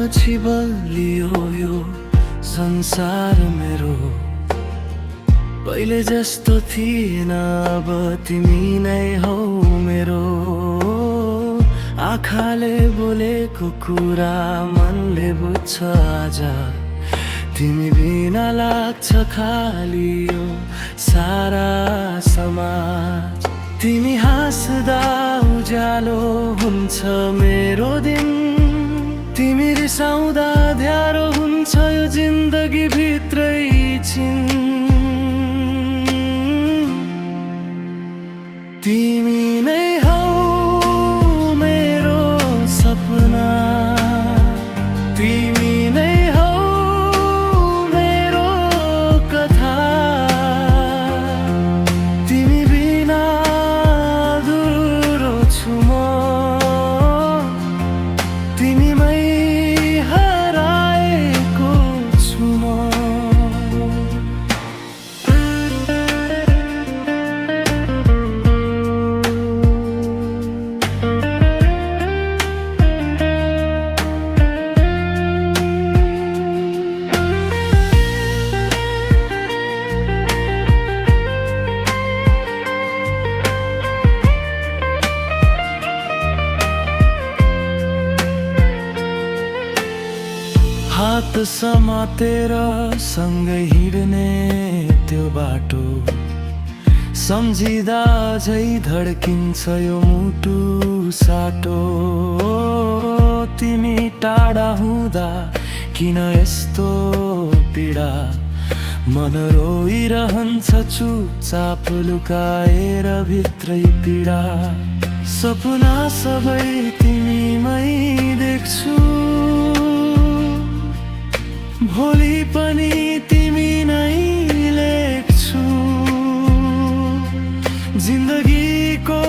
पछि बलियो यो संसार मेरो। पहिले जस्तो थिएन अब तिमी नै हौ मेरो। आँखाले बोलेको कुरा मनले बुझ्छ आज। तिमी बिना लाग्छ खाली यो सारा समाज। तिमी हाँस्दा उज्यालो हुन्छ मेरो दिन। तिमी रिसाउँदा ध्यारो हुन्छ यो जिन्दगी भित्रै छिन्। तिमी नै हौ मेरो सपना। तिमी नै हौ मेरो कथा। तिमी बिना अधुरो छु म। तिमीमै हराएको छु म। हात समातेर सँगै हिँड्ने त्यो बाटो सम्झिँदा झै धड्किन्छ यो मुटु साटो। तिमी टाढा हुँदा किन यस्तो पीडा। मन रोइरहन्छ चुपचाप लुकाएर भित्रै पीडा। सपना सबै तिमीमै देख्छु। भोलि पनि तिमी नै लेख्छु। जिन्दगीको